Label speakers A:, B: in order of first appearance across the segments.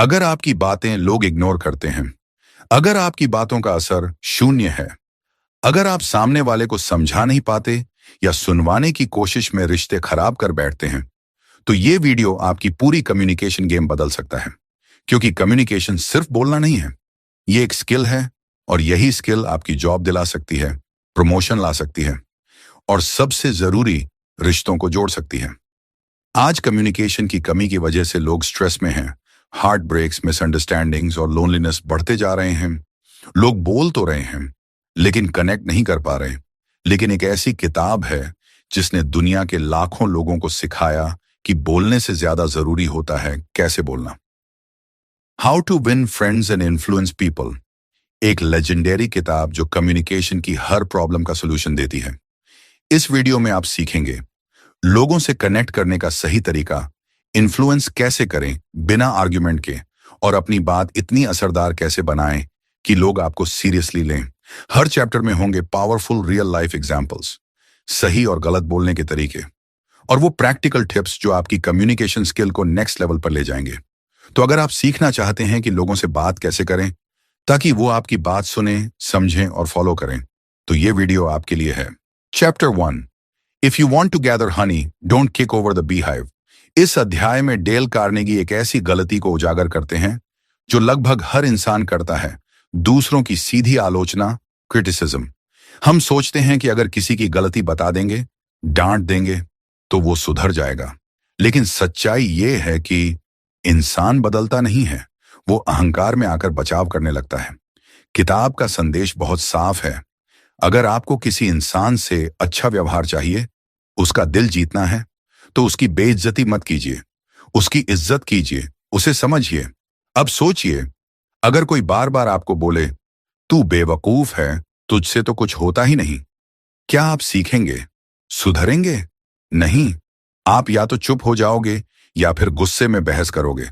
A: अगर आपकी बातें लोग इग्नोर करते हैं, अगर आपकी बातों का असर शून्य है, अगर आप सामने वाले को समझा नहीं पाते या सुनवाने की कोशिश में रिश्ते खराब कर बैठते हैं, तो ये वीडियो आपकी पूरी कम्युनिकेशन गेम बदल सकता है। क्योंकि कम्युनिकेशन सिर्फ बोलना नहीं है, ये एक स्किल है और यही स्किल आपकी जॉब दिला सकती है, प्रमोशन ला सकती है और सबसे जरूरी रिश्तों को जोड़ सकती है। आज कम्युनिकेशन की कमी की वजह से लोग स्ट्रेस में हैं, हार्ट ब्रेक्स, मिसअंडरस्टैंडिंग्स और लोनलीनेस बढ़ते जा रहे हैं। लोग बोल तो रहे हैं लेकिन कनेक्ट नहीं कर पा रहे। लेकिन एक ऐसी किताब है जिसने दुनिया के लाखों लोगों को सिखाया कि बोलने से ज्यादा जरूरी होता है कैसे बोलना। How to win friends and influence people, एक लेजेंडरी किताब जो कम्युनिकेशन की हर प्रॉब्लम का सलूशन देती है। इस वीडियो में आप सीखेंगे लोगों से कनेक्ट करने का सही तरीका, इन्फ्लुएंस कैसे करें बिना आर्ग्यूमेंट के, और अपनी बात इतनी असरदार कैसे बनाएं कि लोग आपको सीरियसली लें। हर चैप्टर में होंगे पावरफुल रियल लाइफ एग्जाम्पल्स, सही और गलत बोलने के तरीके और वो प्रैक्टिकल टिप्स जो आपकी कम्युनिकेशन स्किल को नेक्स्ट लेवल पर ले जाएंगे। तो अगर आप सीखना चाहते हैं कि लोगों से बात कैसे करें ताकि वो आपकी बात सुने, समझें और फॉलो करें, तो ये वीडियो आपके लिए है। Chapter 1, if you want to gather honey don't kick over the bee hive. इस अध्याय में डेल कार्नेगी एक ऐसी गलती को उजागर करते हैं जो लगभग हर इंसान करता है, दूसरों की सीधी आलोचना, क्रिटिसिज्म। हम सोचते हैं कि अगर किसी की गलती बता देंगे, डांट देंगे तो वो सुधर जाएगा। लेकिन सच्चाई ये है कि इंसान बदलता नहीं है, वो अहंकार में आकर बचाव करने लगता है। किताब का संदेश बहुत साफ है। अगर आपको किसी इंसान से अच्छा व्यवहार चाहिए, उसका दिल जीतना है, तो उसकी बेइज्जती मत कीजिए, उसकी इज्जत कीजिए, उसे समझिए। अब सोचिए, अगर कोई बार बार आपको बोले तू बेवकूफ है, तुझसे तो कुछ होता ही नहीं, क्या आप सीखेंगे, सुधरेंगे? नहीं, आप या तो चुप हो जाओगे या फिर गुस्से में बहस करोगे।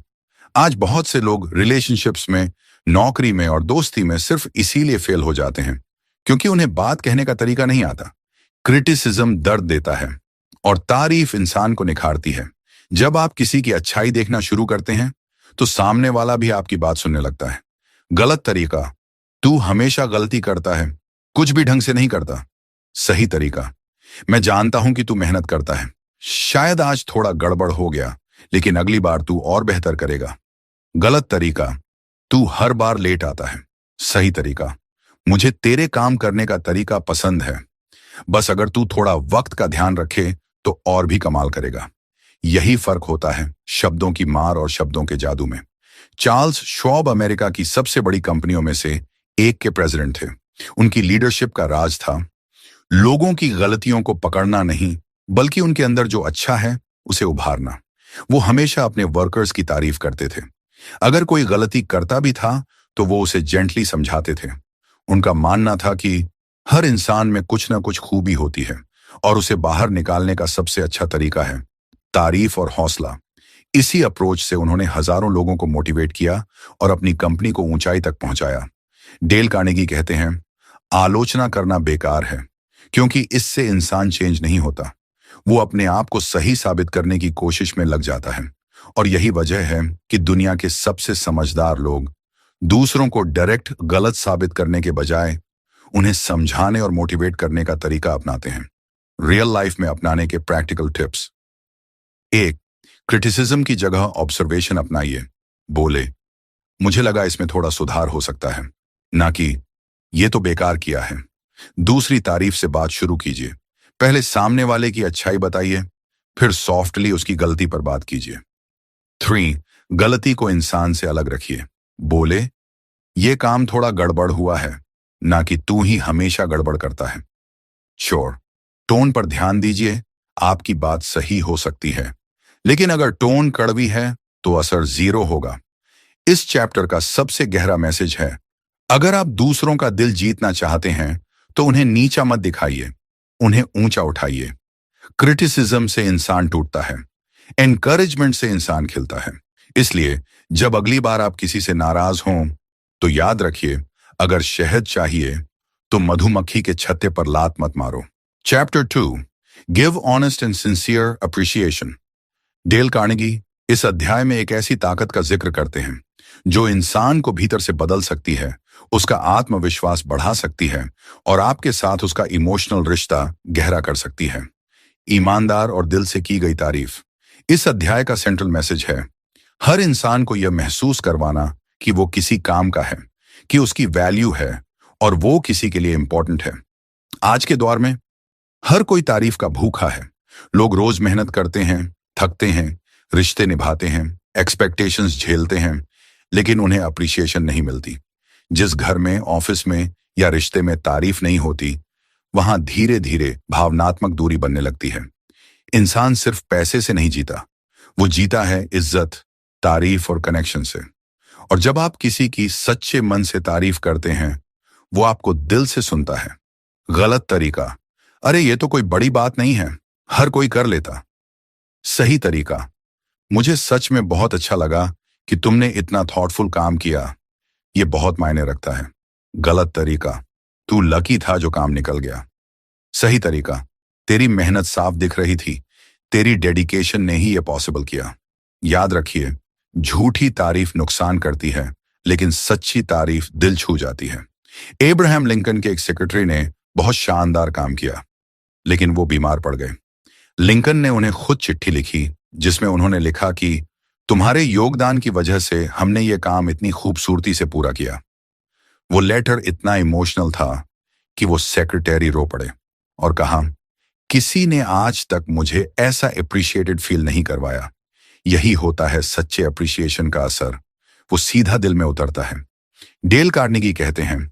A: आज बहुत से लोग रिलेशनशिप्स में, नौकरी में और दोस्ती में सिर्फ इसीलिए फेल हो जाते हैं क्योंकि उन्हें बात कहने का तरीका नहीं आता। क्रिटिसिज्म दर्द देता है और तारीफ इंसान को निखारती है। जब आप किसी की अच्छाई देखना शुरू करते हैं तो सामने वाला भी आपकी बात सुनने लगता है। गलत तरीका, तू हमेशा गलती करता है, कुछ भी ढंग से नहीं करता। सही तरीका, मैं जानता हूं कि तू मेहनत करता है, शायद आज थोड़ा गड़बड़ हो गया लेकिन अगली बार तू और बेहतर करेगा। गलत तरीका, तू हर बार लेट आता है। सही तरीका, मुझे तेरे काम करने का तरीका पसंद है, बस अगर तू थोड़ा वक्त का ध्यान रखे तो और भी कमाल करेगा। यही फर्क होता है शब्दों की मार और शब्दों के जादू में। चार्ल्स श्वाब अमेरिका की सबसे बड़ी कंपनियों में से एक के प्रेसिडेंट थे। उनकी लीडरशिप का राज था लोगों की गलतियों को पकड़ना नहीं, बल्कि उनके अंदर जो अच्छा है उसे उभारना। वो हमेशा अपने वर्कर्स की तारीफ करते थे। अगर कोई गलती करता भी था तो वो उसे जेंटली समझाते थे। उनका मानना था कि हर इंसान में कुछ ना कुछ खूबी होती है और उसे बाहर निकालने का सबसे अच्छा तरीका है तारीफ और हौसला। इसी अप्रोच से उन्होंने हजारों लोगों को मोटिवेट किया और अपनी कंपनी को ऊंचाई तक पहुंचाया। डेल कार्नेगी कहते हैं, आलोचना करना बेकार है क्योंकि इससे इंसान चेंज नहीं होता, वो अपने आप को सही साबित करने की कोशिश में लग जाता है। और यही वजह है कि दुनिया के सबसे समझदार लोग दूसरों को डायरेक्ट गलत साबित करने के बजाय उन्हें समझाने और मोटिवेट करने का तरीका अपनाते हैं। रियल लाइफ में अपनाने के प्रैक्टिकल टिप्स। 1, क्रिटिसिज्म की जगह ऑब्जर्वेशन अपनाइए। बोले, मुझे लगा इसमें थोड़ा सुधार हो सकता है, ना कि ये तो बेकार किया है। दूसरी तारीफ से बात शुरू कीजिए। पहले सामने वाले की अच्छाई बताइए, फिर सॉफ्टली उसकी गलती पर बात कीजिए। 3, गलती को इंसान से अलग रखिए। बोले, ये काम थोड़ा गड़बड़ हुआ है, ना कि तू ही हमेशा गड़बड़ करता है। 4, टोन पर ध्यान दीजिए। आपकी बात सही हो सकती है, लेकिन अगर टोन कड़वी है तो असर 0 होगा। इस चैप्टर का सबसे गहरा मैसेज है, अगर आप दूसरों का दिल जीतना चाहते हैं तो उन्हें नीचा मत दिखाइए, उन्हें ऊंचा उठाइए। क्रिटिसिज्म से इंसान टूटता है, एनकरेजमेंट से इंसान खिलता है। इसलिए जब अगली बार आप किसी से नाराज हों तो याद रखिए, अगर शहद चाहिए तो मधुमक्खी के छत्ते पर लात मत मारो। Chapter 2, give honest and sincere appreciation. Del Carnegie इस अध्याय में एक ऐसी ताकत का जिक्र करते हैं जो इंसान को भीतर से बदल सकती है, उसका आत्मविश्वास बढ़ा सकती है और आपके साथ उसका इमोशनल रिश्ता गहरा कर सकती है। ईमानदार और दिल से की गई तारीफ। इस अध्याय का सेंट्रल मैसेज है, हर इंसान को यह महसूस करवाना कि वो किसी काम का है, कि उसकी वैल्यू है और वो किसी के लिए इंपॉर्टेंट है। आज के दौर में हर कोई तारीफ का भूखा है। लोग रोज मेहनत करते हैं, थकते हैं, रिश्ते निभाते हैं, एक्सपेक्टेशंस झेलते हैं, लेकिन उन्हें अप्रिसिएशन नहीं मिलती। जिस घर में, ऑफिस में या रिश्ते में तारीफ नहीं होती, वहां धीरे धीरे भावनात्मक दूरी बनने लगती है। इंसान सिर्फ पैसे से नहीं जीता, वो जीता है इज्जत, तारीफ और कनेक्शन से। और जब आप किसी की सच्चे मन से तारीफ करते हैं, वो आपको दिल से सुनता है। गलत तरीका, अरे ये तो कोई बड़ी बात नहीं है, हर कोई कर लेता। सही तरीका, मुझे सच में बहुत अच्छा लगा कि तुमने इतना थॉटफुल काम किया, ये बहुत मायने रखता है। गलत तरीका, तू लकी था जो काम निकल गया। सही तरीका, तेरी मेहनत साफ दिख रही थी, तेरी डेडिकेशन ने ही ये पॉसिबल किया। याद रखिए, झूठी तारीफ नुकसान करती है, लेकिन सच्ची तारीफ दिल छू जाती है। एब्राहम लिंकन के एक सेक्रेटरी ने बहुत शानदार काम किया, लेकिन वो बीमार पड़ गए। लिंकन ने उन्हें खुद चिट्ठी लिखी, जिसमें उन्होंने लिखा कि तुम्हारे योगदान की वजह से हमने ये काम इतनी खूबसूरती से पूरा किया। वो लेटर इतना इमोशनल था कि वो सेक्रेटरी रो पड़े और कहा, किसी ने आज तक मुझे ऐसा अप्रिशिएटेड फील नहीं करवाया। यही होता है सच्चे अप्रिशिएशन का असर, वो सीधा दिल में उतरता है। डेल कार्नेगी कहते हैं,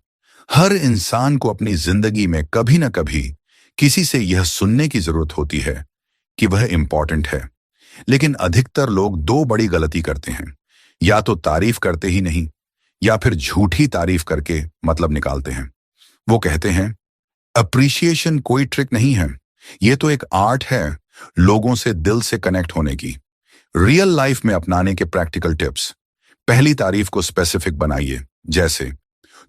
A: हर इंसान को अपनी जिंदगी में कभी ना कभी किसी से यह सुनने की जरूरत होती है कि वह इंपॉर्टेंट है। लेकिन अधिकतर लोग दो बड़ी गलती करते हैं, या तो तारीफ करते ही नहीं, या फिर झूठी तारीफ करके मतलब निकालते हैं। वो कहते हैं, अप्रिशिएशन कोई ट्रिक नहीं है, ये तो एक आर्ट है लोगों से दिल से कनेक्ट होने की। रियल लाइफ में अपनाने के प्रैक्टिकल टिप्स। पहली तारीफ को स्पेसिफिक बनाइए, जैसे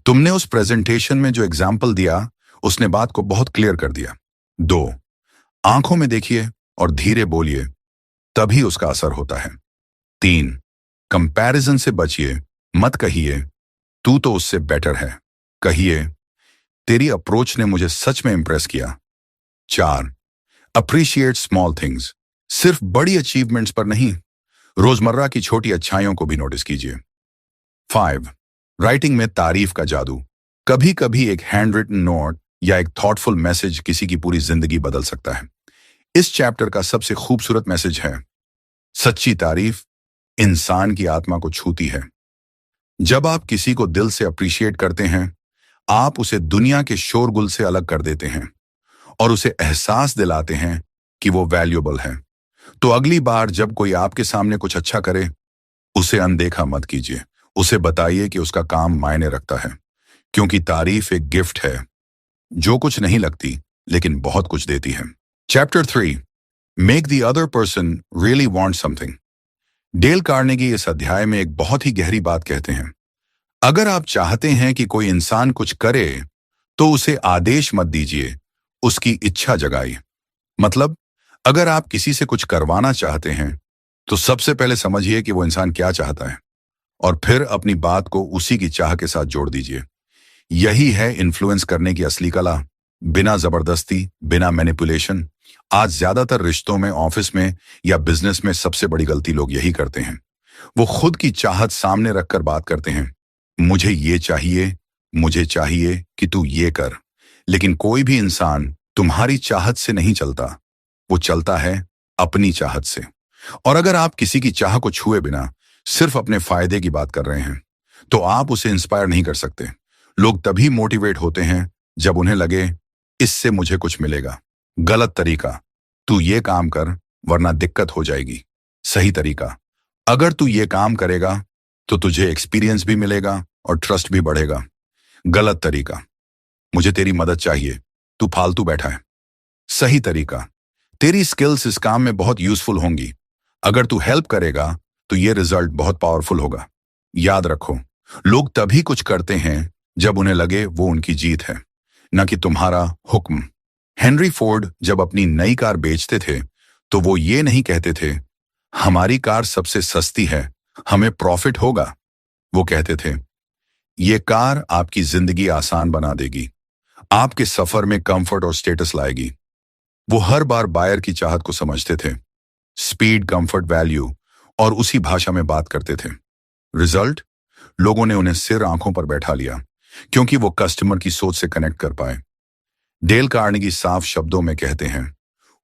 A: तुमने उस प्रेजेंटेशन में जो एग्जाम्पल दिया, उसने बात को बहुत क्लियर कर दिया। 2, आंखों में देखिए और धीरे बोलिए, तभी उसका असर होता है। 3, कंपैरिजन से बचिए, मत कहिए तू तो उससे बेटर है, कहिए तेरी अप्रोच ने मुझे सच में इंप्रेस किया। 4, अप्रिशिएट स्मॉल थिंग्स, सिर्फ बड़ी अचीवमेंट्स पर नहीं, रोजमर्रा की छोटी अच्छाइयों को भी नोटिस कीजिए। 5, राइटिंग में तारीफ का जादू। कभी कभी एक हैंड रिटन नोट या एक थॉटफुल मैसेज किसी की पूरी जिंदगी बदल सकता है। इस चैप्टर का सबसे खूबसूरत मैसेज है, सच्ची तारीफ इंसान की आत्मा को छूती है। जब आप किसी को दिल से अप्रिशिएट करते हैं, आप उसे दुनिया के शोरगुल से अलग कर देते हैं और उसे एहसास दिलाते हैं कि वो वैल्यूएबल है। तो अगली बार जब कोई आपके सामने कुछ अच्छा करे, उसे अनदेखा मत कीजिए, उसे बताइए कि उसका काम मायने रखता है, क्योंकि तारीफ एक गिफ्ट है जो कुछ नहीं लगती लेकिन बहुत कुछ देती है। Chapter 3, make the other person really want something. Del Carnegie इस अध्याय में एक बहुत ही गहरी बात कहते हैं, अगर आप चाहते हैं कि कोई इंसान कुछ करे, तो उसे आदेश मत दीजिए, उसकी इच्छा जगाइए। मतलब, अगर आप किसी से कुछ करवाना चाहते हैं, तो सबसे पहले समझिए कि वो इंसान क्या चाहता है और फिर अपनी बात को उसी की चाह के साथ जोड़ दीजिए। यही है इन्फ्लुएंस करने की असली कला, बिना जबरदस्ती, बिना मैनिपुलेशन। आज ज्यादातर रिश्तों में, ऑफिस में या बिजनेस में सबसे बड़ी गलती लोग यही करते हैं। वो खुद की चाहत सामने रखकर बात करते हैं, मुझे ये चाहिए, मुझे चाहिए कि तू ये कर। लेकिन कोई भी इंसान तुम्हारी चाहत से नहीं चलता, वो चलता है अपनी चाहत से। और अगर आप किसी की चाह को छुए बिना सिर्फ अपने फायदे की बात कर रहे हैं, तो आप उसे इंस्पायर नहीं कर सकते। लोग तभी मोटिवेट होते हैं जब उन्हें लगे इससे मुझे कुछ मिलेगा। गलत तरीका, तू ये काम कर वरना दिक्कत हो जाएगी। सही तरीका, अगर तू ये काम करेगा तो तुझे एक्सपीरियंस भी मिलेगा और ट्रस्ट भी बढ़ेगा। गलत तरीका, मुझे तेरी मदद चाहिए, तू फालतू बैठा है। सही तरीका, तेरी स्किल्स इस काम में बहुत यूजफुल होंगी, अगर तू हेल्प करेगा तो ये रिजल्ट बहुत पावरफुल होगा। याद रखो, लोग तभी कुछ करते हैं जब उन्हें लगे वो उनकी जीत है, न कि तुम्हारा हुक्म। हेनरी फोर्ड जब अपनी नई कार बेचते थे, तो वो ये नहीं कहते थे, हमारी कार सबसे सस्ती है, हमें प्रॉफिट होगा। वो कहते थे, ये कार आपकी जिंदगी आसान बना देगी, आपके सफर में कंफर्ट और स्टेटस लाएगी। वो हर बार बायर की चाहत को समझते थे, स्पीड, कंफर्ट, वैल्यू, और उसी भाषा में बात करते थे। रिजल्ट, लोगों ने उन्हें सिर आंखों पर बैठा लिया, क्योंकि वो कस्टमर की सोच से कनेक्ट कर पाए। डेल कार्नेगी साफ शब्दों में कहते हैं,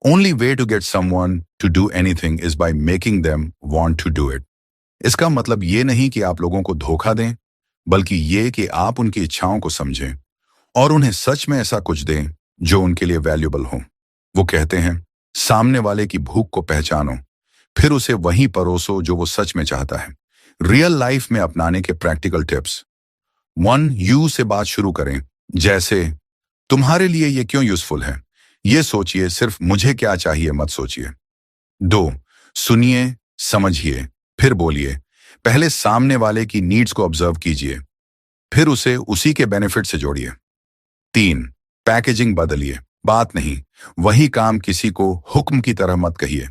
A: only way to get someone to do anything is by making them want to do it. इसका मतलब ये नहीं कि आप लोगों को धोखा दें, बल्कि ये कि आप उनकी इच्छाओं को समझें और उन्हें सच में ऐसा कुछ दें जो उनके लिए वैल्यूबल हो। वो कहते हैं, सामने वाले की भूख को पहचानो, फिर उसे वहीं परोसो जो वो सच में चाहता है। रियल लाइफ में अपनाने के प्रैक्टिकल टिप्स। 1, यू से बात शुरू करें, जैसे तुम्हारे लिए ये क्यों यूजफुल है, ये सोचिए, सिर्फ मुझे क्या चाहिए मत सोचिए। 2, सुनिए, समझिए, फिर बोलिए। पहले सामने वाले की नीड्स को ऑब्जर्व कीजिए, फिर उसे उसी के बेनिफिट से जोड़िए। 3, पैकेजिंग बदलिए, बात नहीं, वही काम किसी को हुक्म की तरह मत कहिए,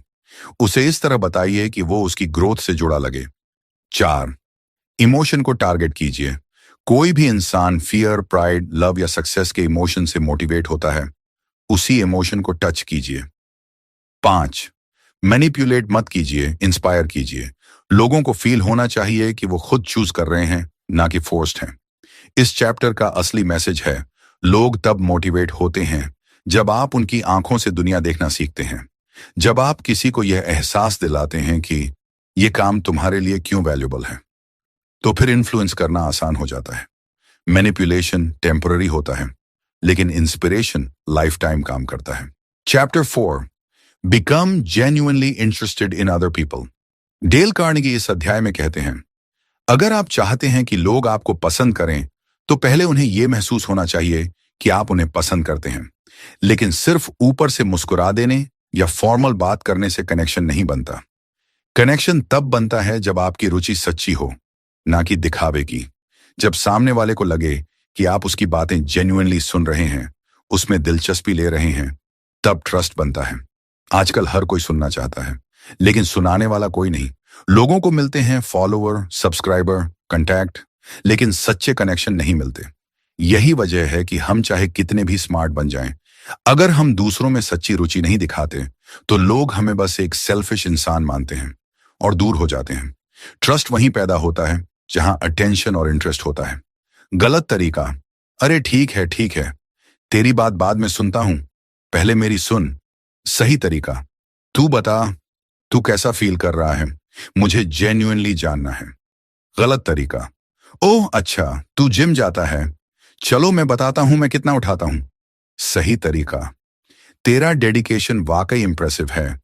A: उसे इस तरह बताइए कि वो उसकी ग्रोथ से जुड़ा लगे। 4, इमोशन को टारगेट कीजिए। कोई भी इंसान फियर, प्राइड, लव या सक्सेस के इमोशन से मोटिवेट होता है, उसी इमोशन को टच कीजिए। 5, मैनिपुलेट मत कीजिए, इंस्पायर कीजिए। लोगों को फील होना चाहिए कि वो खुद चूज कर रहे हैं, ना कि फोर्स्ड हैं। इस चैप्टर का असली मैसेज है, लोग तब मोटिवेट होते हैं जब आप उनकी आंखों से दुनिया देखना सीखते हैं, जब आप किसी को यह एहसास दिलाते हैं कि यह काम तुम्हारे लिए क्यों वैल्यूबल है, तो फिर इन्फ्लुएंस करना आसान हो जाता है। मैनिपुलेशन टेम्पररी होता है, लेकिन इंस्पिरेशन लाइफ टाइम काम करता है। Chapter 4, become genuinely interested in other people. Del Carnegie इस अध्याय में कहते हैं, अगर आप चाहते हैं कि लोग आपको पसंद करें, तो पहले उन्हें यह महसूस होना चाहिए कि आप उन्हें पसंद करते हैं। लेकिन सिर्फ ऊपर से मुस्कुरा देने या फॉर्मल बात करने से कनेक्शन नहीं बनता। कनेक्शन तब बनता है जब आपकी रुचि सच्ची हो, ना कि दिखावे की। जब सामने वाले को लगे कि आप उसकी बातें जेन्युइनली सुन रहे हैं, उसमें दिलचस्पी ले रहे हैं, तब ट्रस्ट बनता है। आजकल हर कोई सुनना चाहता है, लेकिन सुनाने वाला कोई नहीं। लोगों को मिलते हैं फॉलोअर, सब्सक्राइबर, कंटैक्ट, लेकिन सच्चे कनेक्शन नहीं मिलते। यही वजह है कि हम चाहे कितने भी स्मार्ट बन जाएं, अगर हम दूसरों में सच्ची रुचि नहीं दिखाते, तो लोग हमें बस एक सेल्फिश इंसान मानते हैं और दूर हो जाते हैं। ट्रस्ट वहीं पैदा होता है जहां अटेंशन और इंटरेस्ट होता है। गलत तरीका, अरे ठीक है, तेरी बात बाद में सुनता हूं, पहले मेरी सुन। सही तरीका, तू बता, तू कैसा फील कर रहा है, मुझे जेन्युइनली जानना है। गलत तरीका, ओह अच्छा, तू जिम जाता है, चलो मैं बताता हूं मैं कितना उठाता हूं। सही तरीका, तेरा डेडिकेशन वाकई इंप्रेसिव है,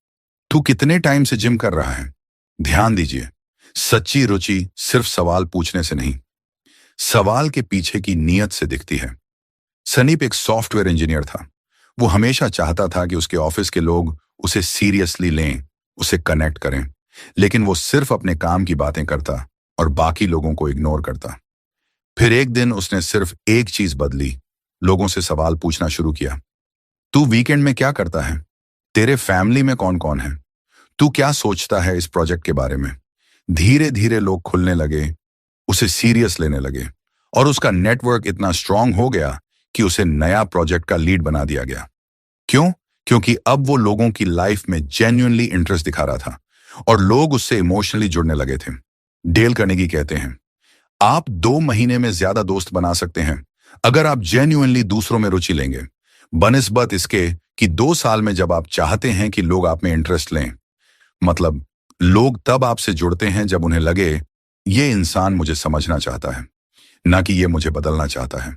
A: तू कितने टाइम से जिम कर रहा है। ध्यान दीजिए, सच्ची रुचि सिर्फ सवाल पूछने से नहीं, सवाल के पीछे की नीयत से दिखती है। सनीप एक सॉफ्टवेयर इंजीनियर था। वो हमेशा चाहता था कि उसके ऑफिस के लोग उसे सीरियसली लें, उसे कनेक्ट करें, लेकिन वो सिर्फ अपने काम की बातें करता और बाकी लोगों को इग्नोर करता। फिर एक दिन उसने सिर्फ एक चीज बदली, लोगों से सवाल पूछना शुरू किया। तू वीकेंड में क्या करता है, तेरे फैमिली में कौन कौन है, तू क्या सोचता है इस प्रोजेक्ट के बारे में। धीरे धीरे लोग खुलने लगे, उसे सीरियस लेने लगे, और उसका नेटवर्क इतना स्ट्रांग हो गया कि उसे नया प्रोजेक्ट का लीड बना दिया गया। क्यों? क्योंकि अब वो लोगों की लाइफ में जेन्युइनली इंटरेस्ट दिखा रहा था और लोग उससे इमोशनली जुड़ने लगे थे। डेल कार्नेगी कहते हैं, आप 2 महीने में ज्यादा दोस्त बना सकते हैं अगर आप जेन्युइनली दूसरों में रुचि लेंगे, बनिस्बत इसके कि 2 साल में जब आप चाहते हैं कि लोग आप में इंटरेस्ट लें। मतलब, लोग तब आपसे जुड़ते हैं जब उन्हें लगे ये इंसान मुझे समझना चाहता है, ना कि ये मुझे बदलना चाहता है।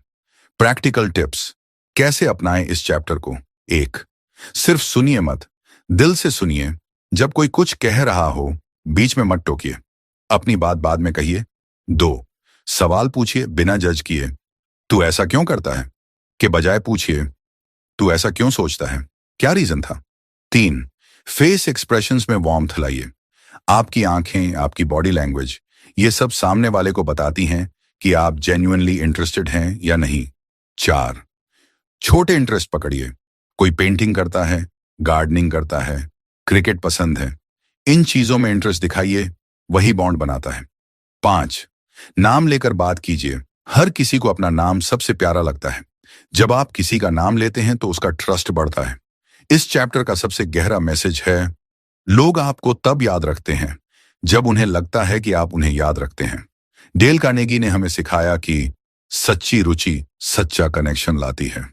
A: प्रैक्टिकल टिप्स कैसे अपनाएं इस चैप्टर को। 1, सिर्फ सुनिए मत, दिल से सुनिए। जब कोई कुछ कह रहा हो, बीच में मत टोकिए, अपनी बात बाद में कहिए। 2, सवाल पूछिए बिना जज किए, तू ऐसा क्यों करता है, के बजाय पूछिए, तू ऐसा क्यों सोचता है, क्या रीजन था। 3, फेस एक्सप्रेशंस में वार्मथ लाइए। आपकी आंखें, आपकी बॉडी लैंग्वेज, ये सब सामने वाले को बताती हैं कि आप जेन्युइनली इंटरेस्टेड हैं या नहीं। 4, छोटे इंटरेस्ट पकड़िए। कोई पेंटिंग करता है, गार्डनिंग करता है, क्रिकेट पसंद है, इन चीजों में इंटरेस्ट दिखाइए, वही बॉन्ड बनाता है। 5, नाम लेकर बात कीजिए। हर किसी को अपना नाम सबसे प्यारा लगता है। जब आप किसी का नाम लेते हैं तो उसका ट्रस्ट बढ़ता है। इस चैप्टर का सबसे गहरा मैसेज है, लोग आपको तब याद रखते हैं जब उन्हें लगता है कि आप उन्हें याद रखते हैं। डेल कार्नेगी ने हमें सिखाया कि सच्ची रुचि सच्चा कनेक्शन लाती है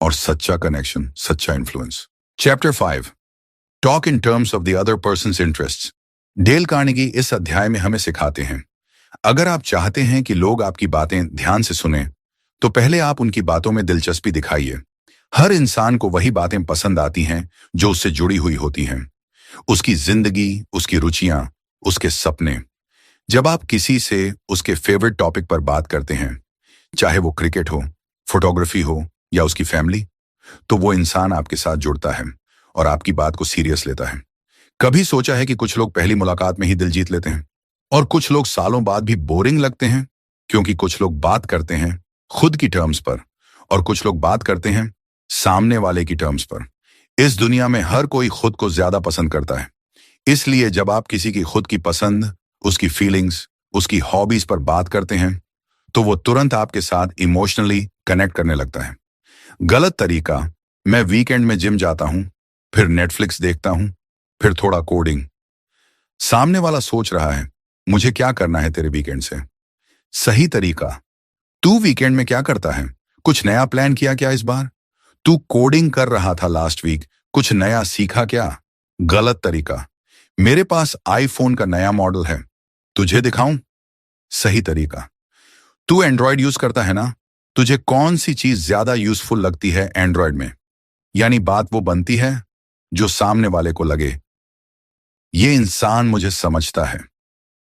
A: और सच्चा कनेक्शन सच्चा influence. Chapter 5, talk in terms of the other persons interests. Del Carnegie इस अध्याय में हमें सिखाते हैं, अगर आप चाहते हैं कि लोग आपकी बातें ध्यान से सुनें, तो पहले आप उनकी बातों में दिलचस्पी दिखाइए। हर इंसान को वही बातें पसंद आती हैं जो उससे जुड़ी हुई होती हैं। उसकी जिंदगी, उसकी रुचियां, उसके सपने। जब आप किसी से उसके फेवरेट टॉपिक पर बात करते हैं, चाहे वो क्रिकेट हो, फोटोग्राफी हो या उसकी फैमिली, तो वो इंसान आपके साथ जुड़ता है और आपकी बात को सीरियस लेता है। कभी सोचा है कि कुछ लोग पहली मुलाकात में ही दिल जीत लेते हैं और कुछ लोग सालों बाद भी बोरिंग लगते हैं, क्योंकि कुछ लोग बात करते हैं खुद की टर्म्स पर और कुछ लोग बात करते हैं सामने वाले की टर्म्स पर। इस दुनिया में हर कोई खुद को ज्यादा पसंद करता है। इसलिए जब आप किसी की खुद की पसंद, उसकी फीलिंग्स, उसकी हॉबीज पर बात करते हैं, तो वो तुरंत आपके साथ इमोशनली कनेक्ट करने लगता है। गलत तरीका, मैं वीकेंड में जिम जाता हूं, फिर नेटफ्लिक्स देखता हूं, फिर थोड़ा कोडिंग। सामने वाला सोच रहा है, मुझे क्या करना है तेरे वीकेंड से। सही तरीका, तू वीकेंड में क्या करता है, कुछ नया प्लान किया क्या इस बार? तू कोडिंग कर रहा था लास्ट वीक, कुछ नया सीखा क्या? गलत तरीका, मेरे पास आईफोन का नया मॉडल है, तुझे दिखाऊं? सही तरीका, तू एंड्रॉयड यूज करता है ना, तुझे कौन सी चीज ज्यादा यूजफुल लगती है एंड्रॉयड में? यानी बात वो बनती है जो सामने वाले को लगे, ये इंसान मुझे समझता है।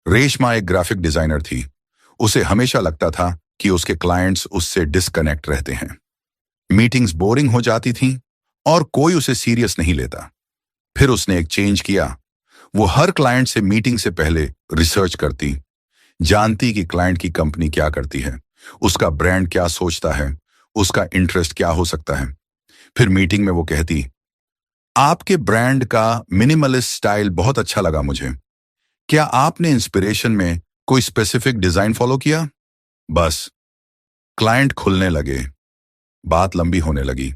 A: रेशमा एक ग्राफिक डिजाइनर थी। उसे हमेशा लगता था कि उसके क्लाइंट्स उससे डिस्कनेक्ट रहते हैं। मीटिंग्स बोरिंग हो जाती थीं और कोई उसे सीरियस नहीं लेता। फिर उसने एक चेंज किया। वो हर क्लाइंट से मीटिंग से पहले रिसर्च करती, जानती कि क्लाइंट की कंपनी क्या करती है, उसका ब्रांड क्या सोचता है, उसका इंटरेस्ट क्या हो सकता है। फिर मीटिंग में वो कहती, आपके ब्रांड का मिनिमलिस्ट स्टाइल बहुत अच्छा लगा मुझे। क्या आपने इंस्पिरेशन में कोई स्पेसिफिक डिजाइन फॉलो किया? बस क्लाइंट खुलने लगे, बात लंबी होने लगी,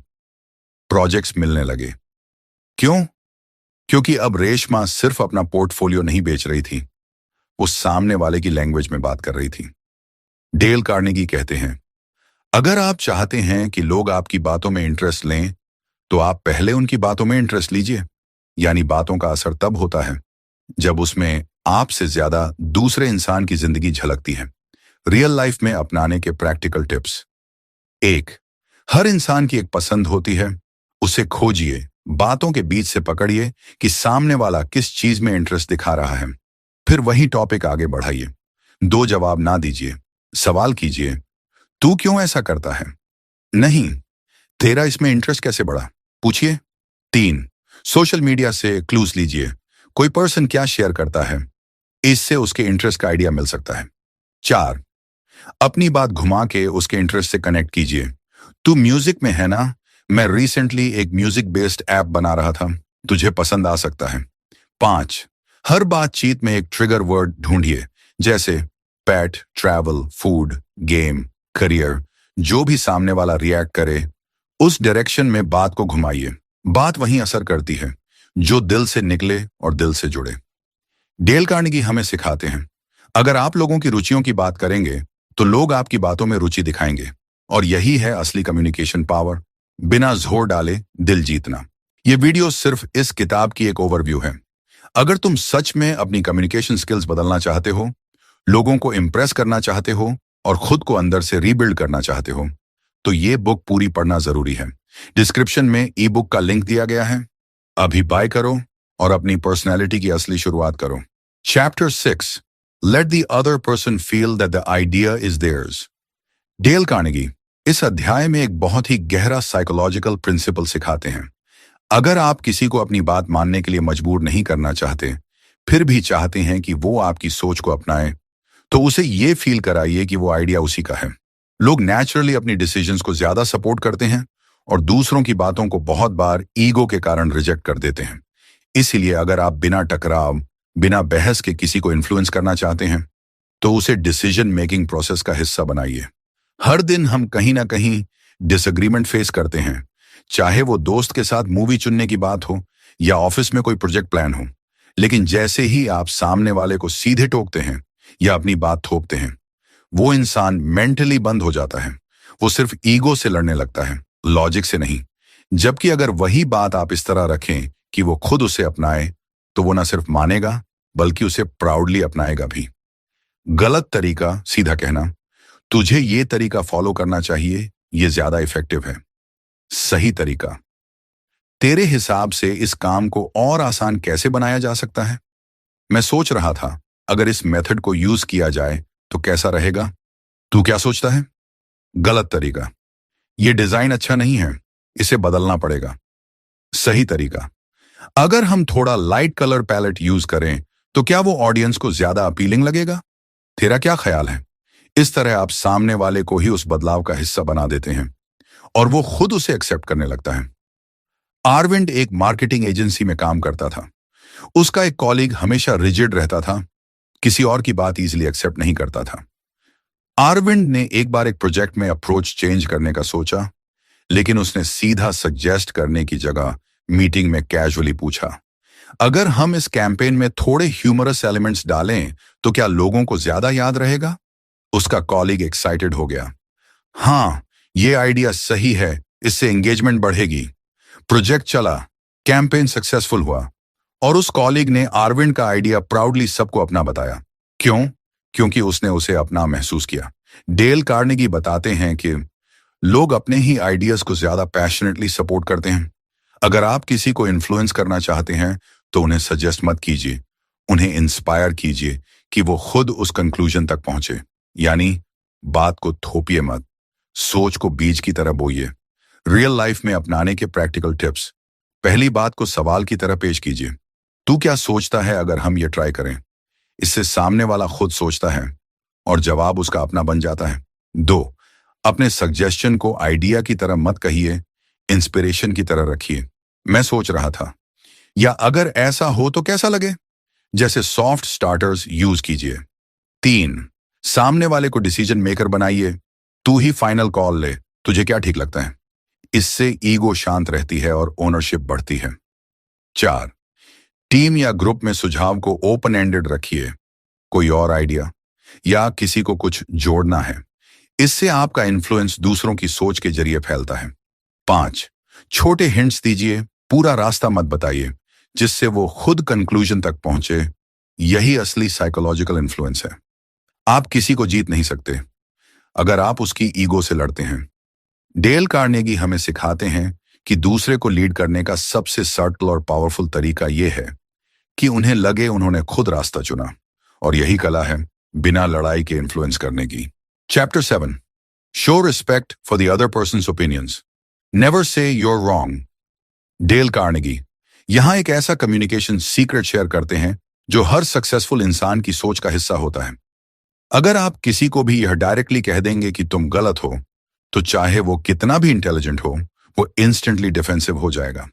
A: प्रोजेक्ट्स मिलने लगे। क्यों? क्योंकि अब रेशमा सिर्फ अपना पोर्टफोलियो नहीं बेच रही थी, वो सामने वाले की लैंग्वेज में बात कर रही थी। डेल कार्नेगी कहते हैं, अगर आप चाहते हैं कि लोग आपकी बातों में इंटरेस्ट लें, तो आप पहले उनकी बातों में इंटरेस्ट लीजिए। यानी बातों का असर तब होता है जब उसमें आपसे ज्यादा दूसरे इंसान की जिंदगी झलकती है। रियल लाइफ में अपनाने के प्रैक्टिकल टिप्स। 1, हर इंसान की एक पसंद होती है, उसे खोजिए, बातों के बीच से पकड़िए कि सामने वाला किस चीज में इंटरेस्ट दिखा रहा है। फिर वही टॉपिक आगे बढ़ाइए। 2 जवाब ना दीजिए, सवाल कीजिए, तू क्यों ऐसा करता है? नहीं, तेरा इसमें इंटरेस्ट कैसे बढ़ा? पूछिए। 3, सोशल मीडिया से क्लूज लीजिए, कोई पर्सन क्या शेयर करता है, इससे उसके इंटरेस्ट का आइडिया मिल सकता है। 4, अपनी बात घुमा के उसके इंटरेस्ट से कनेक्ट कीजिए। तू म्यूजिक में है ना, मैं रिसेंटली एक म्यूजिक बेस्ड ऐप बना रहा था, तुझे पसंद आ सकता है। 5, हर बातचीत में एक ट्रिगर वर्ड ढूंढिए, जैसे पेट, ट्रैवल, फूड, गेम, करियर। जो भी सामने वाला रिएक्ट करे, उस डायरेक्शन में बात को घुमाइए। बात वहीं असर करती है जो दिल से निकले और दिल से जुड़े। डेल कार्नेगी हमें सिखाते हैं, अगर आप लोगों की रुचियों की बात करेंगे तो लोग आपकी बातों में रुचि दिखाएंगे, और यही है असली कम्युनिकेशन पावर, बिना जोर डाले दिल जीतना। ये वीडियो सिर्फ इस किताब की एक ओवरव्यू है। अगर तुम सच में अपनी कम्युनिकेशन स्किल्स बदलना चाहते हो, लोगों को इंप्रेस करना चाहते हो और खुद को अंदर से रीबिल्ड करना चाहते हो, तो ये बुक पूरी पढ़ना जरूरी है। डिस्क्रिप्शन में ई बुक का लिंक दिया गया है, अभी बाय करो और अपनी पर्सनैलिटी की असली शुरुआत करो। Chapter 6, let the other person feel that the idea is theirs. Dale Carnegie इस अध्याय में एक बहुत ही गहरा साइकोलॉजिकल प्रिंसिपल सिखाते हैं। अगर आप किसी को अपनी बात मानने के लिए मजबूर नहीं करना चाहते, फिर भी चाहते हैं कि वो आपकी सोच को अपनाए, तो उसे ये फील कराइए कि वो आइडिया उसी का है। लोग नेचुरली अपनी डिसीजंस को ज्यादा सपोर्ट करते हैं और दूसरों की बातों को बहुत बार ईगो के कारण रिजेक्ट कर देते हैं। इसीलिए अगर आप बिना टकराव, बिना बहस के किसी को इन्फ्लुएंस करना चाहते हैं, तो उसे डिसीजन मेकिंग प्रोसेस का हिस्सा बनाइए। हर दिन हम कहीं ना कहीं डिसएग्रीमेंट फेस करते हैं, चाहे वो दोस्त के साथ मूवी चुनने की बात हो या ऑफिस में कोई प्रोजेक्ट प्लान हो। लेकिन जैसे ही आप सामने वाले को सीधे टोकते हैं या अपनी बात थोपते हैं, वो इंसान मेंटली बंद हो जाता है। वो सिर्फ ईगो से लड़ने लगता है, लॉजिक से नहीं। जबकि अगर वही बात आप इस तरह रखें कि वो खुद उसे अपनाए, तो वो ना सिर्फ मानेगा बल्कि उसे प्राउडली अपनाएगा भी। गलत तरीका सीधा कहना, तुझे ये तरीका फॉलो करना चाहिए, ये ज्यादा इफेक्टिव है। सही तरीका, तेरे हिसाब से इस काम को और आसान कैसे बनाया जा सकता है? मैं सोच रहा था अगर इस मेथड को यूज किया जाए तो कैसा रहेगा। तू क्या सोचता है? गलत तरीका, ये डिजाइन अच्छा नहीं है, इसे बदलना पड़ेगा। सही तरीका, अगर हम थोड़ा लाइट कलर पैलेट यूज करें तो क्या वो ऑडियंस को ज्यादा अपीलिंग लगेगा? तेरा क्या ख्याल है? इस तरह आप सामने वाले को ही उस बदलाव का हिस्सा बना देते हैं और वो खुद उसे एक्सेप्ट करने लगता है। आरविंद एक मार्केटिंग एजेंसी में काम करता था। उसका एक कॉलीग हमेशा रिजिड रहता था, किसी और की बात इजीली एक्सेप्ट नहीं करता था। आरविंद ने एक बार एक प्रोजेक्ट में अप्रोच चेंज करने का सोचा, लेकिन उसने सीधा सजेस्ट करने की जगह मीटिंग में कैजुअली पूछा, अगर हम इस कैंपेन में थोड़े ह्यूमरस एलिमेंट्स डालें तो क्या लोगों को ज्यादा याद रहेगा? उसका कॉलीग एक्साइटेड हो गया। हाँ, ये आइडिया सही है, इससे एंगेजमेंट बढ़ेगी। प्रोजेक्ट चला, कैंपेन सक्सेसफुल हुआ और उस कॉलीग ने अरविंद का आइडिया प्राउडली सबको अपना बताया। क्यों? क्योंकि उसने उसे अपना महसूस किया। डेल कार्नेगी बताते हैं कि लोग अपने ही आइडियाज को ज्यादा पैशनेटली सपोर्ट करते हैं। अगर आप किसी को इन्फ्लुएंस करना चाहते हैं तो उन्हें सजेस्ट मत कीजिए, उन्हें इंस्पायर कीजिए कि वो खुद उस कंक्लूजन तक पहुंचे। यानी बात को थोपिए मत, सोच को बीज की तरह बोइए। रियल लाइफ में अपनाने के प्रैक्टिकल टिप्स, पहली बात को सवाल की तरह पेश कीजिए, तू क्या सोचता है अगर हम ये ट्राई करें? इससे सामने वाला खुद सोचता है और जवाब उसका अपना बन जाता है। 2, अपने सजेशन को आइडिया की तरह मत कहिए, इंस्पिरेशन की तरह रखिए। मैं सोच रहा था, या अगर ऐसा हो तो कैसा लगे, जैसे सॉफ्ट स्टार्टर्स यूज कीजिए। 3, सामने वाले को डिसीजन मेकर बनाइए, तू ही फाइनल कॉल ले, तुझे क्या ठीक लगता है। इससे ईगो शांत रहती है और ओनरशिप बढ़ती है। 4, टीम या ग्रुप में सुझाव को ओपन एंडेड रखिए, कोई और आइडिया या किसी को कुछ जोड़ना है, इससे आपका इन्फ्लुएंस दूसरों की सोच के जरिए फैलता है। 5, छोटे हिंट्स दीजिए, पूरा रास्ता मत बताइए, जिससे वो खुद कंक्लूजन तक पहुंचे। यही असली साइकोलॉजिकल इन्फ्लुएंस है। आप किसी को जीत नहीं सकते अगर आप उसकी ईगो से लड़ते हैं। डेल कार्नेगी हमें सिखाते हैं कि दूसरे को लीड करने का सबसे सटल और पावरफुल तरीका यह है कि उन्हें लगे उन्होंने खुद रास्ता चुना, और यही कला है बिना लड़ाई के इन्फ्लुएंस करने की। Chapter 7, show respect for the other person's opinions, never say you're wrong. Dale Carnegie यहां एक ऐसा कम्युनिकेशन सीक्रेट शेयर करते हैं जो हर सक्सेसफुल इंसान की सोच का हिस्सा होता है। अगर आप किसी को भी यह डायरेक्टली कह देंगे कि तुम गलत हो, तो चाहे वो कितना भी इंटेलिजेंट हो, वो इंस्टेंटली डिफेंसिव हो जाएगा।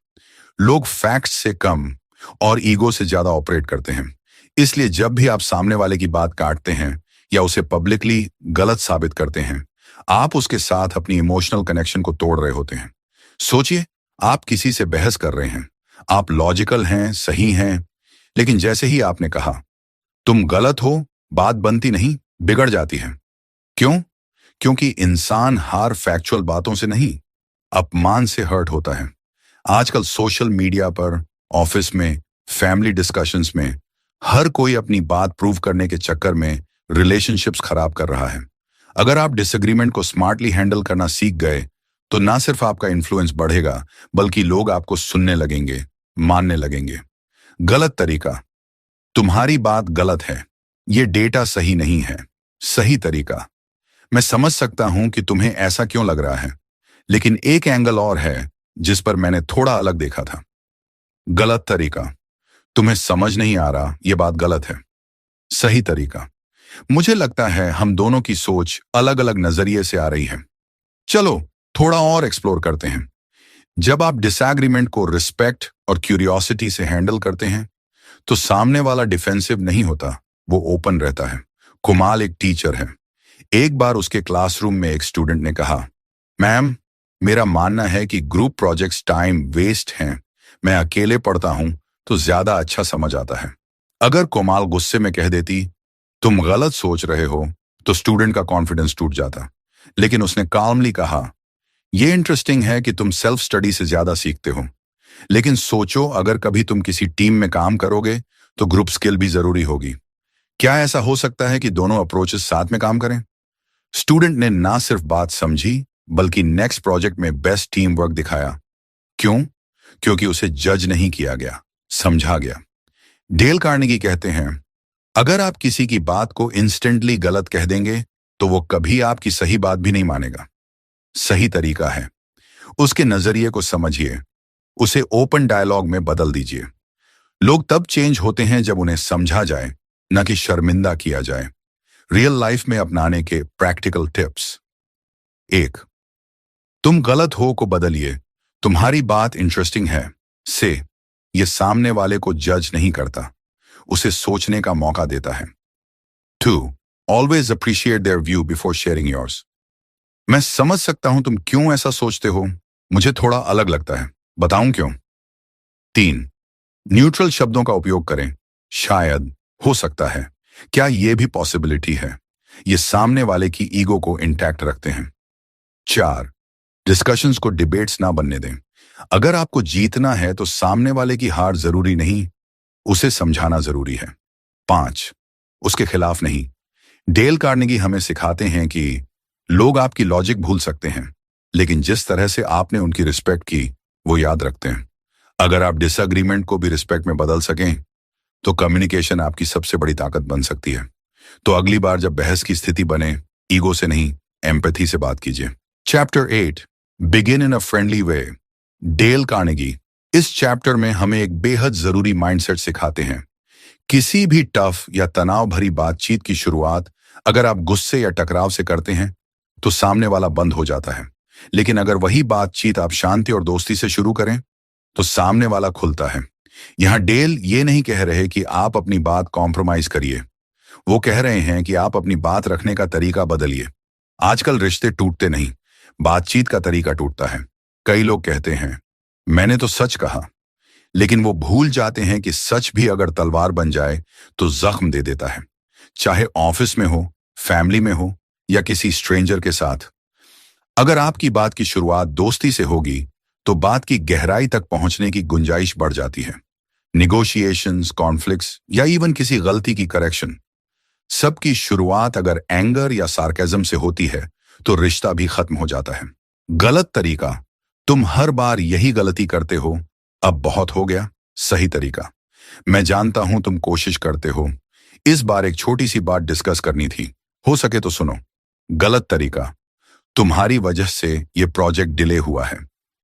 A: लोग फैक्ट्स से कम और ईगो से ज्यादा ऑपरेट करते हैं। इसलिए जब भी आप सामने वाले की बात काटते हैं या उसे पब्लिकली गलत साबित करते हैं, आप उसके साथ अपनी इमोशनल कनेक्शन को तोड़ रहे होते हैं। सोचिए, आप किसी से बहस कर रहे हैं, आप लॉजिकल हैं, सही हैं, लेकिन जैसे ही आपने कहा तुम गलत हो, बात बनती नहीं, बिगड़ जाती है। क्यों? क्योंकि इंसान हार फैक्चुअल बातों से नहीं, अपमान से हर्ट होता है। आजकल सोशल मीडिया पर, ऑफिस में, फैमिली डिस्कशंस में हर कोई अपनी बात प्रूव करने के चक्कर में रिलेशनशिप्स खराब कर रहा है। अगर आप डिसएग्रीमेंट को स्मार्टली हैंडल करना सीख गए तो ना सिर्फ आपका इन्फ्लुएंस बढ़ेगा, बल्कि लोग आपको सुनने लगेंगे, मानने लगेंगे। गलत तरीका, तुम्हारी बात गलत है, ये डेटा सही नहीं है। सही तरीका, मैं समझ सकता हूं कि तुम्हें ऐसा क्यों लग रहा है, लेकिन एक एंगल और है जिस पर मैंने थोड़ा अलग देखा था। गलत तरीका, तुम्हें समझ नहीं आ रहा, यह बात गलत है। सही तरीका, मुझे लगता है हम दोनों की सोच अलग अलग नजरिए से आ रही है, चलो थोड़ा और एक्सप्लोर करते हैं। जब आप डिसएग्रीमेंट को रिस्पेक्ट और क्यूरियोसिटी से हैंडल करते हैं तो सामने वाला डिफेंसिव नहीं होता, वो ओपन रहता है। कुमाल एक टीचर है। एक बार उसके क्लासरूम में एक स्टूडेंट ने कहा, मैम, मेरा मानना है कि ग्रुप प्रोजेक्ट्स टाइम वेस्ट हैं। मैं अकेले पढ़ता हूं तो ज्यादा अच्छा समझ आता है। अगर कोमाल गुस्से में कह देती, तुम गलत सोच रहे हो, तो स्टूडेंट का कॉन्फिडेंस टूट जाता। लेकिन उसने काल्मली कहा, यह इंटरेस्टिंग है कि तुम सेल्फ स्टडी से ज्यादा सीखते हो, लेकिन सोचो अगर कभी तुम किसी टीम में काम करोगे तो ग्रुप स्किल भी जरूरी होगी। क्या ऐसा हो सकता है कि दोनों अप्रोचेस साथ में काम करें? स्टूडेंट ने ना सिर्फ बात समझी बल्कि नेक्स्ट प्रोजेक्ट में बेस्ट टीम वर्क दिखाया। क्यों? क्योंकि उसे जज नहीं किया गया, समझा गया। डेल कार्नेगी कहते हैं, अगर आप किसी की बात को इंस्टेंटली गलत कह देंगे तो वो कभी आपकी सही बात भी नहीं मानेगा। सही तरीका है, उसके नजरिए को समझिए, उसे ओपन डायलॉग में बदल दीजिए। लोग तब चेंज होते हैं जब उन्हें समझा जाए, न कि शर्मिंदा किया जाए। रियल लाइफ में अपनाने के प्रैक्टिकल टिप्स। 1, तुम गलत हो को बदलिए, तुम्हारी बात इंटरेस्टिंग है से ये सामने वाले को जज नहीं करता, उसे सोचने का मौका देता है। 2, always appreciate their view before sharing yours. मैं समझ सकता हूं तुम क्यों ऐसा सोचते हो, मुझे थोड़ा अलग लगता है, बताऊं क्यों। 3, न्यूट्रल शब्दों का उपयोग करें, शायद, हो सकता है, क्या यह भी पॉसिबिलिटी है। ये सामने वाले की ईगो को इंटैक्ट रखते हैं। 4, डिस्कशंस को डिबेट्स ना बनने दें। अगर आपको जीतना है तो सामने वाले की हार जरूरी नहीं, उसे समझाना जरूरी है। 5, उसके खिलाफ नहीं। डेल कार्नेगी हमें सिखाते हैं कि लोग आपकी लॉजिक भूल सकते हैं, लेकिन जिस तरह से आपने उनकी रिस्पेक्ट की वो याद रखते हैं। अगर आप डिसएग्रीमेंट को भी रिस्पेक्ट में बदल सकें तो कम्युनिकेशन आपकी सबसे बड़ी ताकत बन सकती है। तो अगली बार जब बहस की स्थिति बने, ईगो से नहीं, एम्पैथी से बात कीजिए। Chapter 8, begin in a friendly way. Del Carnegie इस चैप्टर में हमें एक बेहद जरूरी माइंडसेट सिखाते हैं। किसी भी टफ या तनाव भरी बातचीत की शुरुआत अगर आप गुस्से या टकराव से करते हैं तो सामने वाला बंद हो जाता है, लेकिन अगर वही बातचीत आप शांति और दोस्ती से शुरू करें तो सामने वाला खुलता है। यहां डेल ये नहीं कह रहे कि आप अपनी बात कॉम्प्रोमाइज करिए, वो कह रहे हैं कि आप अपनी बात रखने का तरीका बदलिए। आजकल रिश्ते टूटते नहीं, बातचीत का तरीका टूटता है। कई लोग कहते हैं, मैंने तो सच कहा, लेकिन वो भूल जाते हैं कि सच भी अगर तलवार बन जाए तो जख्म दे देता है, चाहे ऑफिस में हो, फैमिली में हो या किसी स्ट्रेंजर के साथ। अगर आपकी बात की शुरुआत दोस्ती से होगी तो बात की गहराई तक पहुंचने की गुंजाइश बढ़ जाती है। निगोशिएशंस, कॉन्फ्लिक्ट्स या इवन किसी गलती की करेक्शन, सबकी शुरुआत अगर एंगर या सार्केज्म से होती है तो रिश्ता भी खत्म हो जाता है। गलत तरीका, तुम हर बार यही गलती करते हो, अब बहुत हो गया। सही तरीका, मैं जानता हूं तुम कोशिश करते हो, इस बार एक छोटी सी बात डिस्कस करनी थी, हो सके तो सुनो। गलत तरीका, तुम्हारी वजह से यह प्रोजेक्ट डिले हुआ है।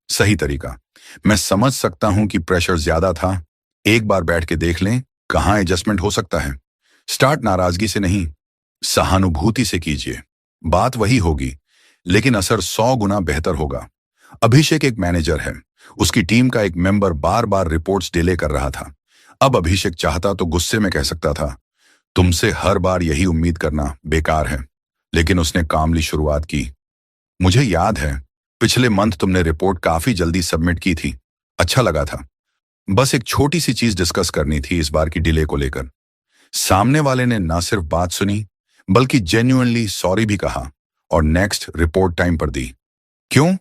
A: सही तरीका, मैं समझ सकता हूं कि प्रेशर ज्यादा था, एक बार बैठ के देख लें कहां एडजस्टमेंट हो सकता है। स्टार्ट नाराजगी से नहीं, सहानुभूति से कीजिए। बात वही होगी लेकिन असर 100 गुना बेहतर होगा। अभिषेक एक मैनेजर है, उसकी टीम का एक मेंबर बार बार रिपोर्ट्स डिले कर रहा था। अब अभिषेक चाहता तो गुस्से में कह सकता था, तुमसे हर बार यही उम्मीद करना बेकार है, लेकिन उसने कामली शुरुआत की। मुझे याद है पिछले मंथ तुमने रिपोर्ट काफी जल्दी सबमिट की थी, अच्छा लगा था। बस एक छोटी सी चीज डिस्कस करनी थी इस बार की डिले को लेकर। सामने वाले ने ना सिर्फ बात सुनी बल्कि जेन्युइनली सॉरी भी कहा और नेक्स्ट रिपोर्ट टाइम पर दी। क्यों?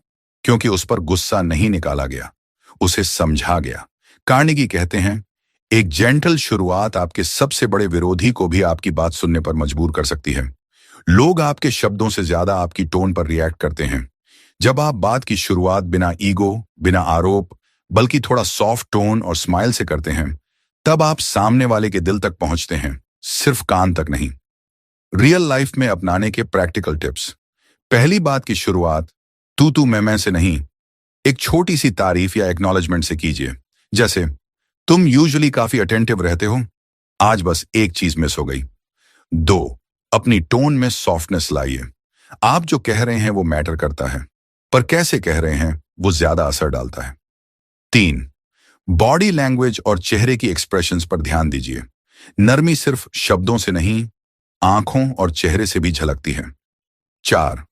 A: क्योंकि उस पर गुस्सा नहीं निकाला गया, उसे समझा गया। कार्नेगी कहते हैं, एक जेंटल शुरुआत आपके सबसे बड़े विरोधी को भी आपकी बात सुनने पर मजबूर कर सकती है। लोग आपके शब्दों से ज्यादा आपकी टोन पर रिएक्ट करते हैं। जब आप बात की शुरुआत बिना ईगो, बिना आरोप, बल्कि थोड़ा सॉफ्ट टोन और स्माइल से करते हैं, तब आप सामने वाले के दिल तक पहुंचते हैं, सिर्फ कान तक नहीं। रियल लाइफ में अपनाने के प्रैक्टिकल टिप्स। पहली बात की शुरुआत तू मैं से नहीं, एक छोटी सी तारीफ या एक्नॉलेजमेंट से कीजिए। जैसे, तुम यूजुअली काफी अटेंटिव रहते हो, आज बस एक चीज मिस हो गई। 2, अपनी टोन में सॉफ्टनेस लाइए। आप जो कह रहे हैं वो मैटर करता है, पर कैसे कह रहे हैं वो ज्यादा असर डालता है। 3, बॉडी लैंग्वेज और चेहरे की एक्सप्रेशंस पर ध्यान दीजिए। नरमी सिर्फ शब्दों से नहीं, आंखों और चेहरे से भी झलकती है। 4.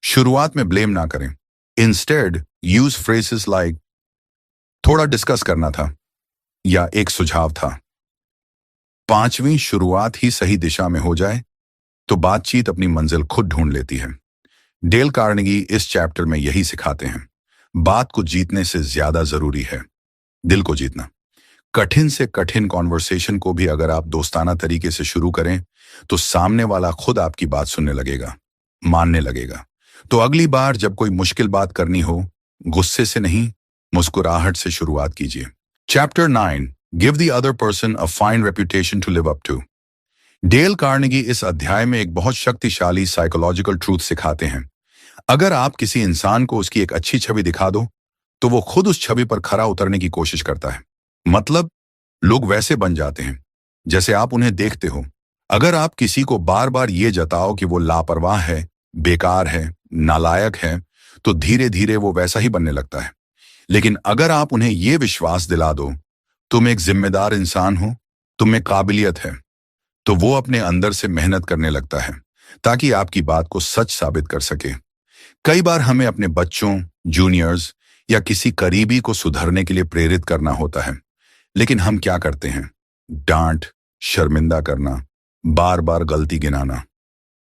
A: शुरुआत में ब्लेम ना करें। इंस्टेड यूज फ्रेजेस लाइक थोड़ा डिस्कस करना था या एक सुझाव था। 5वीं, शुरुआत ही सही दिशा में हो जाए तो बातचीत अपनी मंजिल खुद ढूंढ लेती है। डेल कार्नेगी इस चैप्टर में यही सिखाते हैं, बात को जीतने से ज्यादा जरूरी है दिल को जीतना। कठिन से कठिन कॉन्वर्सेशन को भी अगर आप दोस्ताना तरीके से शुरू करें तो सामने वाला खुद आपकी बात सुनने लगेगा, मानने लगेगा। तो अगली बार जब कोई मुश्किल बात करनी हो, गुस्से से नहीं, मुस्कुराहट से शुरुआत कीजिए। Chapter 9, give the other person a fine reputation to live up to. Dale Carnegie इस अध्याय में एक बहुत शक्तिशाली साइकोलॉजिकल ट्रूथ सिखाते हैं। अगर आप किसी इंसान को उसकी एक अच्छी छवि दिखा दो तो वो खुद उस छवि पर खरा उतरने की कोशिश करता है। मतलब लोग वैसे बन जाते हैं जैसे आप उन्हें देखते हो। अगर आप किसी को बार बार ये जताओ कि वो लापरवाह है, बेकार है, नालायक है, तो धीरे धीरे वो वैसा ही बनने लगता है। लेकिन अगर आप उन्हें ये विश्वास दिला दो तुम एक जिम्मेदार इंसान हो, तुम में काबिलियत है, तो वो अपने अंदर से मेहनत करने लगता है ताकि आपकी बात को सच साबित कर सके। कई बार हमें अपने बच्चों, जूनियर्स या किसी करीबी को सुधरने के लिए प्रेरित करना होता है, लेकिन हम क्या करते हैं? डांट, शर्मिंदा करना, बार बार गलती गिनाना।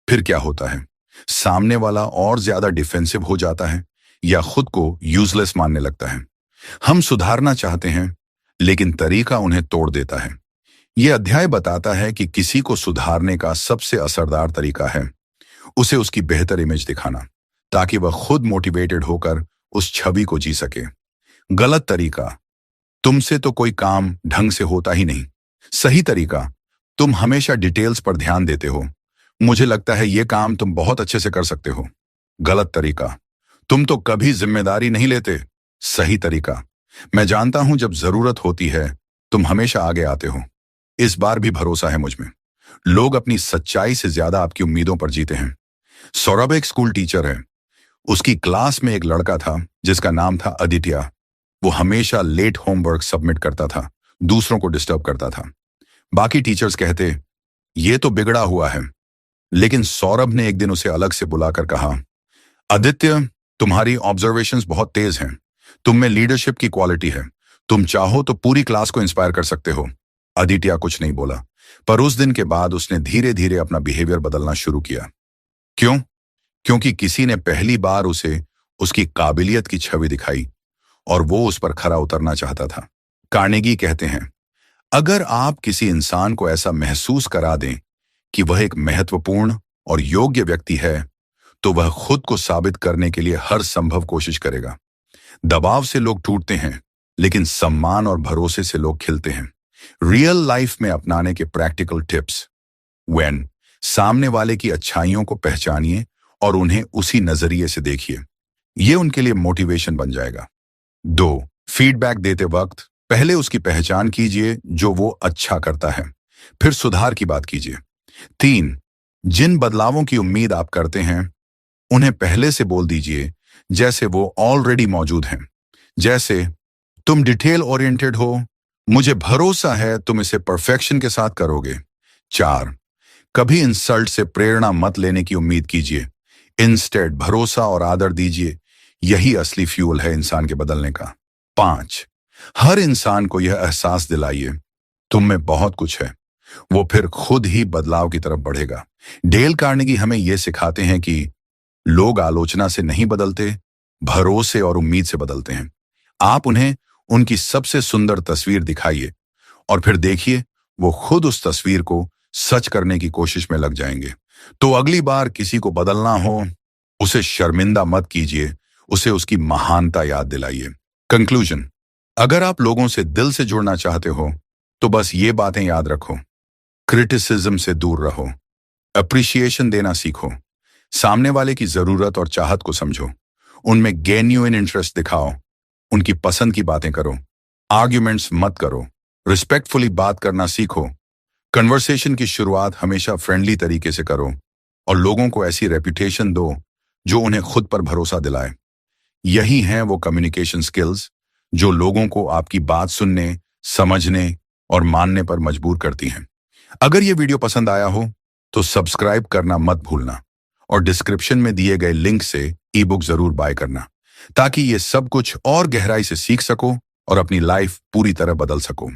A: फिर क्या होता है? सामने वाला और ज्यादा डिफेंसिव हो जाता है या खुद को यूजलेस मानने लगता है। हम सुधारना चाहते हैं लेकिन तरीका उन्हें तोड़ देता है। यह अध्याय बताता है कि किसी को सुधारने का सबसे असरदार तरीका है उसे उसकी बेहतर इमेज दिखाना, ताकि वह खुद मोटिवेटेड होकर उस छवि को जी सके। गलत तरीका, तुमसे तो कोई काम ढंग से होता ही नहीं। सही तरीका, तुम हमेशा डिटेल्स पर ध्यान देते हो, मुझे लगता है यह काम तुम बहुत अच्छे से कर सकते हो। गलत तरीका, तुम तो कभी जिम्मेदारी नहीं लेते। सही तरीका, मैं जानता हूं जब जरूरत होती है तुम हमेशा आगे आते हो। इस बार भी भरोसा है मुझ में। लोग अपनी सच्चाई से ज्यादा आपकी उम्मीदों पर जीते हैं। सौरभ एक स्कूल टीचर है। उसकी क्लास में एक लड़का था जिसका नाम था आदित्य। वो हमेशा लेट होमवर्क सबमिट करता था, दूसरों को डिस्टर्ब करता था। बाकी टीचर्स कहते ये तो बिगड़ा हुआ है, लेकिन सौरभ ने एक दिन उसे अलग से बुलाकर कहा, आदित्य, तुम्हारी ऑब्जर्वेशंस बहुत तेज हैं, तुम में लीडरशिप की क्वालिटी है, तुम चाहो तो पूरी क्लास को इंस्पायर कर सकते हो। आदित्य कुछ नहीं बोला, पर उस दिन के बाद उसने धीरे धीरे अपना बिहेवियर बदलना शुरू किया। क्यों? क्योंकि किसी ने पहली बार उसे उसकी काबिलियत की छवि दिखाई और वो उस पर खरा उतरना चाहता था। कार्नेगी कहते हैं, अगर आप किसी इंसान को ऐसा महसूस करा दें कि वह एक महत्वपूर्ण और योग्य व्यक्ति है, तो वह खुद को साबित करने के लिए हर संभव कोशिश करेगा। दबाव से लोग टूटते हैं, लेकिन सम्मान और भरोसे से लोग खिलते हैं। रियल लाइफ में अपनाने के प्रैक्टिकल टिप्स। व्हेन, सामने वाले की अच्छाइयों को पहचानिए और उन्हें उसी नजरिए से देखिए, यह उनके लिए मोटिवेशन बन जाएगा। 2, फीडबैक देते वक्त पहले उसकी पहचान कीजिए जो वो अच्छा करता है, फिर सुधार की बात कीजिए। 3, जिन बदलावों की उम्मीद आप करते हैं उन्हें पहले से बोल दीजिए जैसे वो ऑलरेडी मौजूद हैं। जैसे, तुम डिटेल ओरिएंटेड हो, मुझे भरोसा है तुम इसे परफेक्शन के साथ करोगे। 4, कभी इंसल्ट से प्रेरणा मत लेने की उम्मीद कीजिए, इंस्टेड भरोसा और आदर दीजिए, यही असली फ्यूल है इंसान के बदलने का। 5, हर इंसान को यह एहसास दिलाइए तुम में बहुत कुछ है, वो फिर खुद ही बदलाव की तरफ बढ़ेगा। डेल कार्नेगी हमें यह सिखाते हैं कि लोग आलोचना से नहीं बदलते, भरोसे और उम्मीद से बदलते हैं। आप उन्हें उनकी सबसे सुंदर तस्वीर दिखाइए और फिर देखिए वो खुद उस तस्वीर को सच करने की कोशिश में लग जाएंगे। तो अगली बार किसी को बदलना हो, उसे शर्मिंदा मत कीजिए, उसे उसकी महानता याद दिलाइए। कंक्लूजन, अगर आप लोगों से दिल से जुड़ना चाहते हो तो बस ये बातें याद रखो। क्रिटिसिज्म से दूर रहो, अप्रिशिएशन देना सीखो, सामने वाले की जरूरत और चाहत को समझो, उनमें जेन्युइन इंटरेस्ट दिखाओ, उनकी पसंद की बातें करो, आर्ग्यूमेंट्स मत करो, रिस्पेक्टफुली बात करना सीखो। कन्वर्सेशन की शुरुआत हमेशा फ्रेंडली तरीके से करो और लोगों को ऐसी रेपुटेशन दो जो उन्हें खुद पर भरोसा दिलाए। यही हैं वो कम्युनिकेशन स्किल्स जो लोगों को आपकी बात सुनने, समझने और मानने पर मजबूर करती हैं। अगर ये वीडियो पसंद आया हो तो सब्सक्राइब करना मत भूलना और डिस्क्रिप्शन में दिए गए लिंक से ई बुक जरूर बाय करना, ताकि ये सब कुछ और गहराई से सीख सको और अपनी लाइफ पूरी तरह बदल सको।